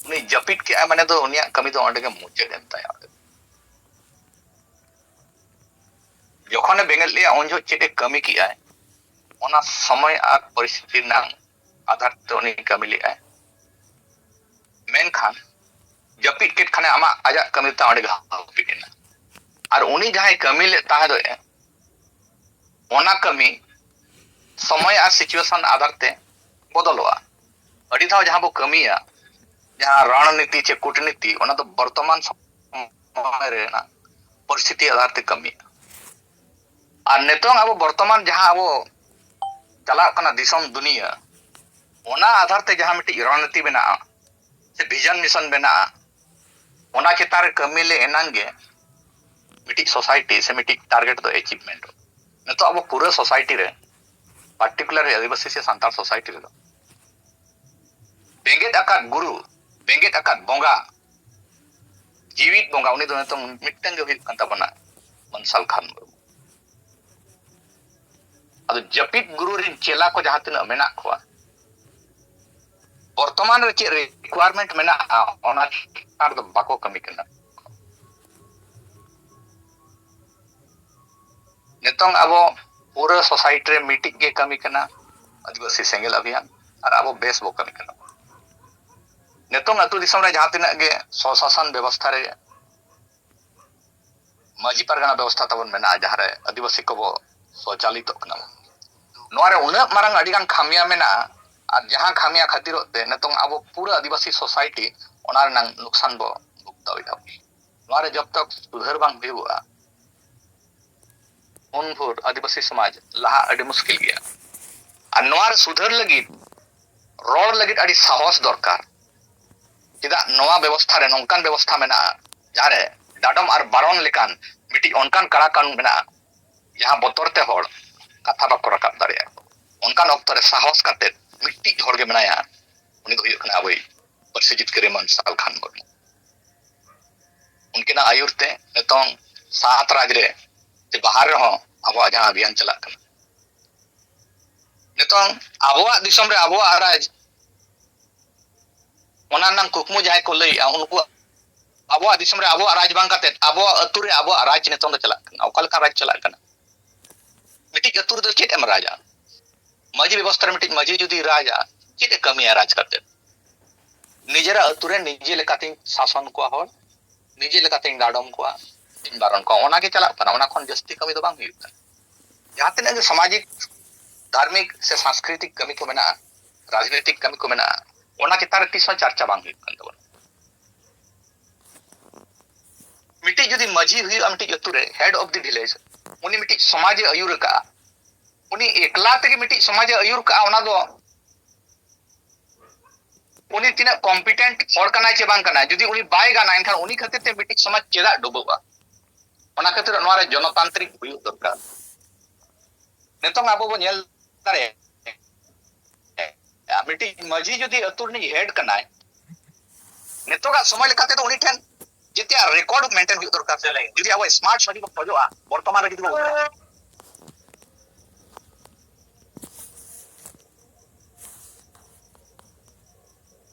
उनी जपित के माने दो उनिया कमी दो अंडे के मुचाद एन ताया जखने बेंगल लिया उन जो चेटे कमी किया है ओना समय और परिस्थिति ना आधार ते उनी कमी लिया है मेनखान जपित के खाने आमा आजा कमी ता अंडे हापिना और उनी जहां कमी ले ता दो ओना कमी समय और सिचुएशन आधार ते बदलवा अड़ी धाव जहां बो कमिया जहां रणनीति चे कूटनीति ओना तो वर्तमान समय रे ना परिस्थिति आधार ते कमिया और नितोंग अब वर्तमान जहां अब चला कना दिसम दुनिया ओना आधार ते जहां मिट्टी रणनीति बना से विजन मिशन बना ओना चितार कमी ले एनांगे मिट्टी सोसाइटी से मिट्टी टारगेट दो अचीवमेंट नितो अब पूरा सोसाइटी रे पार्टिकुलर आदिवासी से सांतार सोसाइटी रे बेंगेट आकात गुरु बेंगेट आकात बोंगा जीवित बोंगा उनी दो नितो मिट्टन जो हित कंता बना मनसाल खान अब जपित गुरु रिन चेला को जहां तिना मेना खोआ वर्तमान रे चे रिक्वायरमेंट मेना ओना आर दो बाको कमी कना नितोंग अबो पूरा सोसाइटी रे मीटिंग के कमी कना आदिवासी सेंगेल अभियान और अबो बेस बो कमी कना नितोंग अतु दिसम रे जहां तिना गे स्वशासन व्यवस्था रे माजी परगना व्यवस्था तबन मेना जहां रे आदिवासी को बो स्वचालित कना नोरे उना मारंग अडिगान खामिया मेना और जहां खामिया खातिर ते नितोंग अबो पूरा आदिवासी सोसाइटी ओनार नंग नुकसान बो भुगताव नोरे जब तक सुधार बांग हुआ उनभर आदिवासी समाज लहा अड़ी मुश्किल गया और नोआर सुधार लगी रोड लगी अड़ी साहस दरकार चिदा नोआ व्यवस्था रे नोंकान व्यवस्था मेना जारे डाडम और बारन लेकान मिटी ओनकान कड़ा कानून मेना जहां बतर ते होड़ कथा बाको रकाब दाड़िया ओनकान ऑक्ट रे साहस काते मिट्टी होड़ गे मेनाया उनी दो हुयुग कना अबई परसे जितकरे मनसाल खान मुर्मू उनकिना आयुर ते नितोंग सात राज रे ते बाहर हो अब जहां अभियान चला नितोंग आबोआ दिसम रे आबोआ राज ओना नंग कुकमु जाय को लई उनको आबोआ दिसम रे आबोआ राज बांग काते आबोआ अतु रे आबोआ राज नितोंग दो चला ओकल का राज चला कना मिटी अतु दो चेत एम राजा माजी व्यवस्था रे मिटी माजी जुदी राजा चेत कमिया राज करते निजेरा अतु रे निजे लेकाते शासन को होड़ निजे लेकाते डाडम को बारन को ओना के चला कना ओना खन जस्ती कमी दो बांग हुयुग जहां तिना जो सामाजिक धार्मिक से सांस्कृतिक कमी को मेना राजनीतिक कमी को मेना ओना के तार तिस चर्चा बांग हुयुग कन तबन मिटी जुदी मजी हुई मिटी जतु रे हेड ऑफ द विलेज उनी मिटी समाज आयुर का उनी एकला ते मिटी समाज आयुर का ओना दो उनी तिना कॉम्पिटेंट होड़ कना चे बांग कना जुदी उनी बाय गाना एनखान उनी खातिर ते मिटी समाज चेदा डुबोबा ओना खातिर नोआ रे जनतांत्रिक हुयुग दरकार नितोंग आबो बो नेल तारे मिटी मजी जुदी अतुरनी हेड कनाय नितोगा समय लेकाते तो उनी ठेन जेतिया रिकॉर्ड मेंटेन हुयुग दरकार चले जुदी आबो स्मार्ट शरी को खोजोआ वर्तमान रे जुदी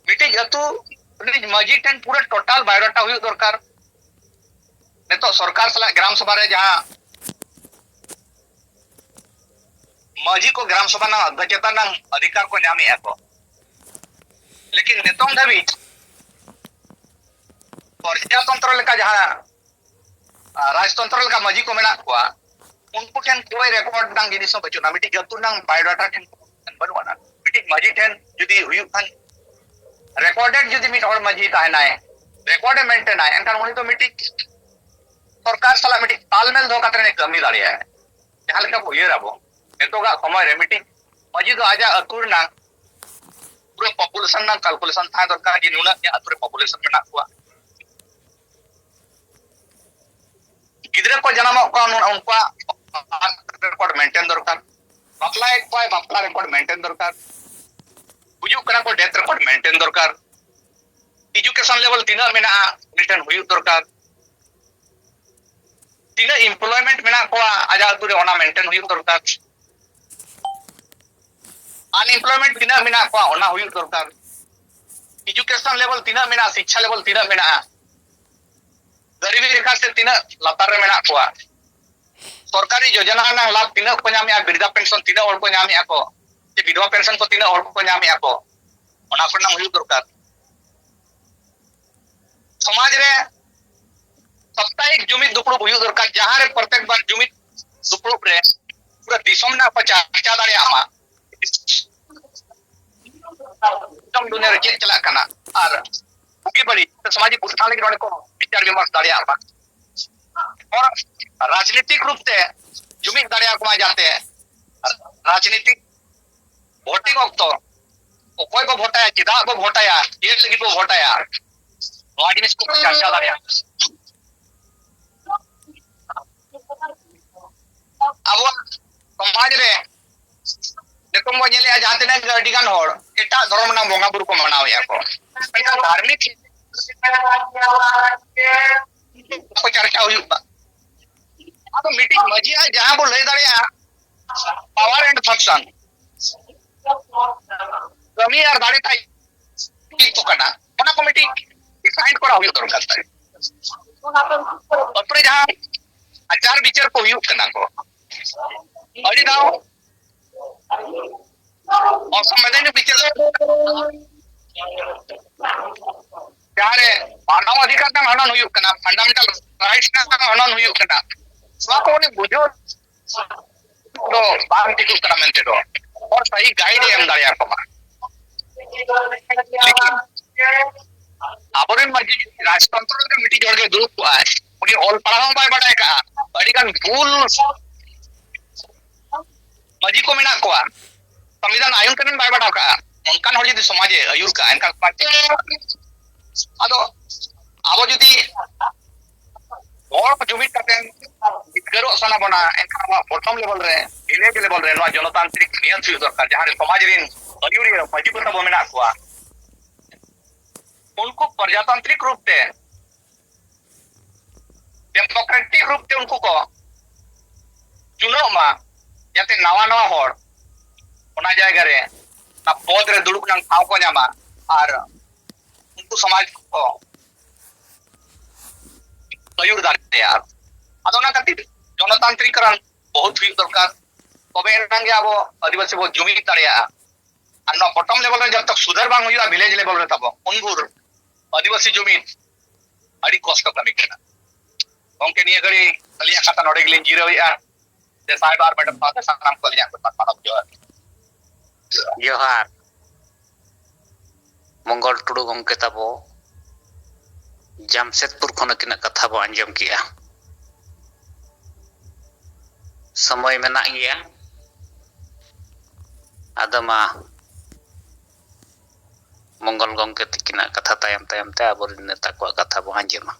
मिटी जतु मजी ठेन पूरा टोटल बायोडाटा हुयुग दरकार नितो सरकार सला ग्राम सभा रे जहां मजी को ग्राम सभा ना अध्यक्षता ना अधिकार को नामे को लेकिन नितोंग धाबी प्रजातंत्र लेका जहां राजतंत्र लेका मजी को मेना को उनको ठेन कोई रिकॉर्ड नांग जिनिस बचुना मिटी जतु नांग बायोडाटा ठेन बनुआ ना मिटी मजी ठेन जुदी हुयुग खान रिकॉर्डेड जुदी मिट और मजी ताहनाय रिकॉर्ड मेंटेन आय एनखान उनी तो मिटी सरकार सला मिटी तालमेल दो कातरे कमी दाड़िया है जहां लेका को येराबो नितोगा समय रे मिटी मजी दो आजा अतुर ना पूरा पॉपुलेशन ना कैलकुलेशन था दरकार जे नुना या अतुरे पॉपुलेशन मेना को गिदरे को जन्म को उनका रिकॉर्ड मेंटेन दरकार बापला एक पाए बापला रिकॉर्ड मेंटेन दरकार बुजु करा को डेथ रिकॉर्ड मेंटेन दरकार एजुकेशन लेवल तीना मेना रिटर्न हुयुग दरकार तीना एम्प्लॉयमेंट मेना को आजा अतुरे ओना मेंटेन हुयुग दरकार अनएम्प्लॉयमेंट तीना मेना को ओना हुई दरकार एजुकेशन लेवल तीना मेना शिक्षा लेवल तीना मेना गरीबी रेखा से तीना लातार रे मेना को सरकारी योजना ना लाभ तीना को नामे बिरधा पेंशन तीना और को नामे को जे विधवा पेंशन को तीना और को नामे को ओना को ना हुई दरकार समाज रे साप्ताहिक जुमित दुपड़ुब हुई दरकार जहां रे प्रत्येक बार जुमित दुपड़ुब रे पूरा दिसम ना पचा दाड़े आमा एकदम दुनिया रे चेक चला कना और उगी बड़ी सामाजिक उत्थान लगी रोने को विचार विमर्श दाड़े आमा और राजनीतिक रूप से जुमित दाड़े आमा जाते हैं राजनीतिक वोटिंग वक्त कोई को वोटाया चिदा को वोटाया ये लगी को वोटाया नवा जिनिस को चर्चा दाड़े अब समाज रे देखो मो नेले जहां तने गडी गान होड़ एटा धर्म ना बोंगा बुरु को मनावे को धार्मिक को चर्चा हुई अब मीटिंग मजिया जहां बो ले दाड़िया पावर एंड फंक्शन कमी और दाड़े थाई तो कना ओना कमिटी डिसाइड करा हुई दरकार ताई अपरे जहां आचार विचार को हुई कना को अड़ी दाओ और संवैधानिक विचार यारे मानव अधिकार ना हनन हुई कना फंडामेंटल राइट्स ना हनन हुई कना स्वा को ने बुझो तो बांग टिकु कना मेंते दो और सही गाइड एम दाड़िया को आबोरेन मजी राजतंत्र के मिटी जोड़ के दुरुप को है उनी ऑल पढ़ाओ बाय बड़ाय का अड़ी कान भूल मजी को मेना को संविधान आयन करन बाय बड़ा का उनकान हर जदी समाजे आयुर का इनका आदो आबो जदी और जुमित करतेन इतगरो सना बना एनका प्रथम लेवल रे विलेज लेवल रे नो जनतांत्रिक नियंत्रण हुई दरकार जहां समाज रिन आयुर मजी को तब मेना को उनको प्रजातांत्रिक रूप से डेमोक्रेटिक रूप से उनको को चुनाव मा जाते नवा नवा होड़ ओना जायगा रे ना पद रे दुड़ुक नंग ठाव को न्यामा और उनको समाज को आयुर दाड़े यार अदो ना खातिर जनतांत्रिकरण बहुत हुई दरकार तबे एनांगे आबो आदिवासी बो जुमित दाड़ेया और ना बॉटम लेवल रे जब तक सुधार बांग हुई विलेज लेवल रे तब उनगुर आदिवासी जुमित अड़ी कष्ट कमी केना गंके निया गड़ी कलिया खाता नोडे गिलिन जीरो या जे साहेब आर मैडम पाते सानाम कलिया को पाड़ब जोहार मंगल टुडू गंके ताबो जामशेदपुर खन किना कथा बो अंजम किया समय मेना गया आदमा मंगल गंके तिकिना कथा तायम तायम ते आबोर नेता को कथा बो अंजमा